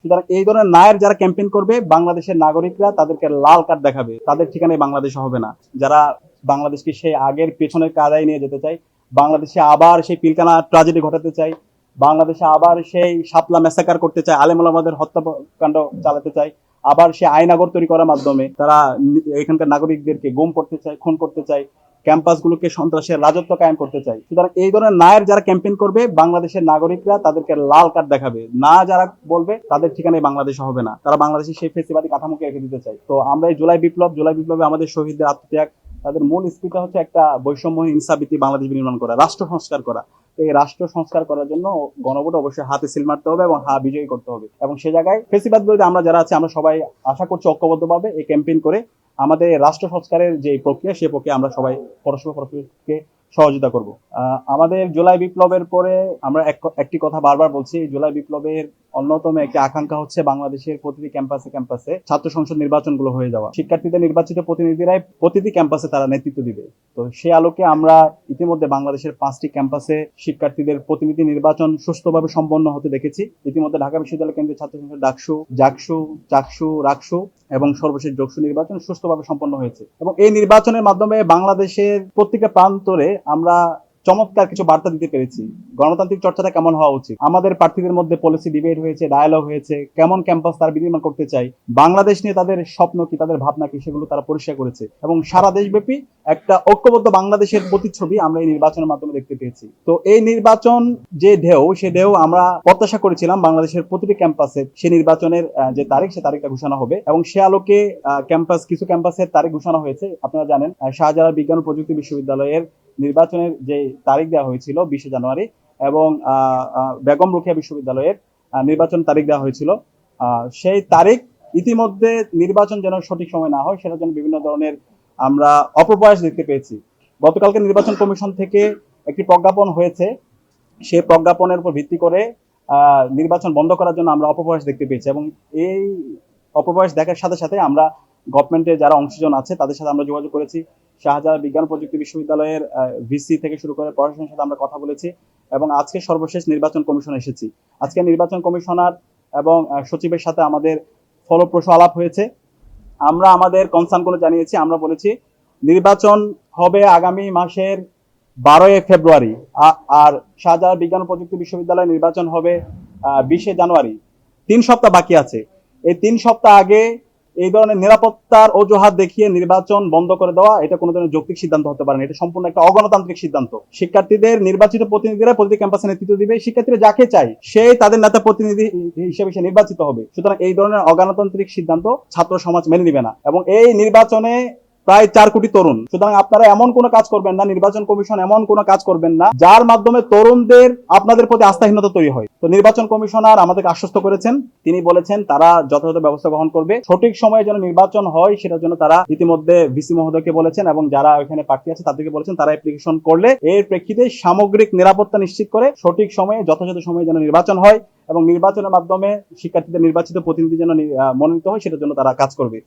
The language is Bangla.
সুতরাং এই ধরনের নায়ের যারা ক্যাম্পেইন করবে, বাংলাদেশের নাগরিকরা তাদেরকে লাল কার্ড দেখাবে, তাদের ঠিকানায় বাংলাদেশে হবে না। যারা বাংলাদেশকে সেই আগের পেছনের কাদায় নিয়ে যেতে চায়, বাংলাদেশে আবার সেই পিলকানা ট্রাজেডি ঘটাতে চায়, বাংলাদেশে আবার সেই শাপলা ম্যাসাকার করতে চায়, আলেম ওলামাদের হত্যাকাণ্ড চালাতে চায়, আবার সে আইনাগর তৈরি করার মাধ্যমে তারা এখানকার নাগরিকদেরকে গুম করতে চায়, খুন করতে চায়, ক্যাম্পাসগুলোকে সন্ত্রাসের রাজত্ব কায়েম করতে চায়। সুতরাং এই ধরনের নায়ের যারা ক্যাম্পেইন করবে, বাংলাদেশের নাগরিকরা তাদেরকে লাল কার্ড দেখাবে। না যারা বলবে, তাদের ঠিকানায় বাংলাদেশে হবে না। তারা বাংলাদেশে সেই ফেসিবাদী কাঠামোকে রেখে দিতে চায়। তো আমরা এই জুলাই বিপ্লবে আমাদের শহীদদের আত্মত্যাগ, তাদের মূল স্পিকার হচ্ছে একটা বৈষম্যহীন ইনসাফভিত্তিক বাংলাদেশ বিনির্মাণ করা, রাষ্ট্র সংস্কার করা। তো এই রাষ্ট্র সংস্কার করার জন্য গণভোট অবশ্যই হাতে সিল মারতে হবে এবং বিজয়ী করতে হবে। এবং সে জায়গায় ফেসিবাদ বিরোধী আমরা যারা আছে, আমরা সবাই আশা করছি ঐক্যবদ্ধভাবে এই ক্যাম্পেইন করে আমাদের রাষ্ট্র সংস্কারের যে প্রক্রিয়া, সেই প্রক্রিয়া আমরা সবাই পরস্পরকে সহযোগিতা করব। আমাদের জুলাই বিপ্লবের পরে আমরা একটি কথা বারবার বলছি, জুলাই বিপ্লবের অন্যতম একটি আকাঙ্ক্ষা হচ্ছে বাংলাদেশের প্রতিটি ক্যাম্পাসে ছাত্র সংসদ নির্বাচনগুলো হয়ে যাওয়া। শিক্ষার্থীদের নির্বাচিত প্রতিনিধিরাই প্রতিটি ক্যাম্পাসে তারা নেতৃত্ব দিবে। তো সে আলোকে আমরা ইতিমধ্যে বাংলাদেশের 5টি ক্যাম্পাসে শিক্ষার্থীদের প্রতিনিধি নির্বাচন সুষ্ঠুভাবে সম্পন্ন হতে দেখেছি। ইতিমধ্যে ঢাকা বিশ্ববিদ্যালয় কেন্দ্রীয় ছাত্র সংসদ জাকসু, রাকসু এবং সর্বশেষ যোগসু নির্বাচন সুষ্ঠুভাবে সম্পন্ন হয়েছে। এবং এই নির্বাচনের মাধ্যমে বাংলাদেশের প্রত্যেকটা প্রান্তরে আমরা চমৎকার কিছু বার্তা দিতে পেরেছি। গণতান্ত্রিক চর্চাটা কেমন হওয়া উচিত, আমাদের প্রার্থীদের মধ্যে পলিসি ডিবেট হয়েছে, ডায়ালগ হয়েছে, কেমন ক্যাম্পাস তারা বিনির্মাণ করতে চায়, বাংলাদেশ নিয়ে তাদের স্বপ্ন কি, তাদের ভাবনা কি, সেগুলো তারা পরিষ্কার করেছে। এবং সারা দেশব্যাপী একটা ঐক্যবদ্ধ বাংলাদেশের প্রতিচ্ছবি আমরা এই নির্বাচনের মাধ্যমে দেখতে পেয়েছি। তো এই নির্বাচন যে ঢেউ, সে ঢেউ আমরা প্রত্যাশা করেছিলাম বাংলাদেশের প্রতিটি ক্যাম্পাসে সে নির্বাচনের যে তারিখ, সে তারিখটা ঘোষণা হবে। এবং সে আলোকে কিছু ক্যাম্পাসের তারিখ ঘোষণা হয়েছে। আপনারা জানেন, শাহজালাল বিজ্ঞান ও প্রযুক্তি বিশ্ববিদ্যালয়ের নির্বাচনের যে তারিখ দেওয়া হয়েছিল 20 জানুয়ারি, এবং বেগম রোকেয়া বিশ্ববিদ্যালয়ের নির্বাচন তারিখ দেওয়া হয়েছিল। সেই তারিখ ইতিমধ্যে নির্বাচন যেন সঠিক সময় না হয়, সেটার জন্য বিভিন্ন ধরনের আমরা অপপ্রয়াস দেখতে পেয়েছি। গতকালকে নির্বাচন কমিশন থেকে একটি প্রজ্ঞাপন হয়েছে, সেই প্রজ্ঞাপনের উপর ভিত্তি করে নির্বাচন বন্ধ করার জন্য আমরা অপপ্রয়াস দেখতে পেয়েছি। এবং এই অপপ্রয়াস দেখার সাথে সাথে আমরা গভর্নমেন্টের যারা অংশীজন আছে তাদের সাথে আমরা যোগাযোগ করেছি। শাহজালাল বিজ্ঞান প্রযুক্তি বিশ্ববিদ্যালয়ের ভিসি থেকে শুরু করে প্রশাসনের সাথে আমরা কথা বলেছি। এবং আজকে সর্বশেষ নির্বাচন কমিশন এসেছি। আজকে নির্বাচন কমিশনার এবং সচিবের সাথে আমাদের ফলপ্রসূ আলাপ হয়েছে। আমরা আমাদের কনসার্নগুলো জানিয়েছি। আমরা বলেছি নির্বাচন হবে আগামী মাসের 12 ফেব্রুয়ারি, আর শাহজালাল বিজ্ঞান ও প্রযুক্তি বিশ্ববিদ্যালয় নির্বাচন হবে 20 জানুয়ারি। 3 সপ্তাহ বাকি আছে। এই 3 সপ্তাহ আগে এই ধরনের নিরাপত্তার অজুহাত দেখিয়ে নির্বাচন বন্ধ করে দেওয়া, এটা কোনো ধরনের যৌক্তিক সিদ্ধান্ত হতে পারে না। এটা সম্পূর্ণ একটা অগণতান্ত্রিক সিদ্ধান্ত। শিক্ষার্থীদের নির্বাচিত প্রতিনিধিরা প্রতিটি ক্যাম্পাসে নেতৃত্ব দিবে। শিক্ষার্থীরা যাকে চায় সে তাদের নেতা প্রতিনিধি হিসেবে সে নির্বাচিত হবে। সুতরাং এই ধরনের অগণতান্ত্রিক সিদ্ধান্ত ছাত্র সমাজ মেনে নিবে না। এবং এই নির্বাচনে প্রায় 4 কোটি তরুণ। সুতরাং আপনারা এমন কোনো কাজ করবেন না, নির্বাচন কমিশন এমন কোনো কাজ করবেন না যার মাধ্যমে তরুণদের আপনাদের প্রতি আস্থাহীনতা তৈরি হয়। তো নির্বাচন কমিশনার আমাদেরকে আশ্বস্ত করেছেন, তিনি বলেছেন তারা যথাযথ ব্যবস্থা গ্রহণ করবে। সঠিক সময়ে যেন নির্বাচন হয় সেটার জন্য তারা ইতিমধ্যে ভিসি মহোদয়কে বলেছেন এবং যারা ওখানে প্রার্থী আছে তাদেরকে বলেছেন তারা অ্যাপ্লিকেশন করলে এর প্রেক্ষিতে সামগ্রিক নিরাপত্তা নিশ্চিত করে সঠিক সময়ে যথাযথ সময়ে যেন নির্বাচন হয় এবং নির্বাচনের মাধ্যমে শিক্ষার্থীদের নির্বাচিত প্রতিনিধি যেন মনোনীত হয়, সেটার জন্য তারা কাজ করবে।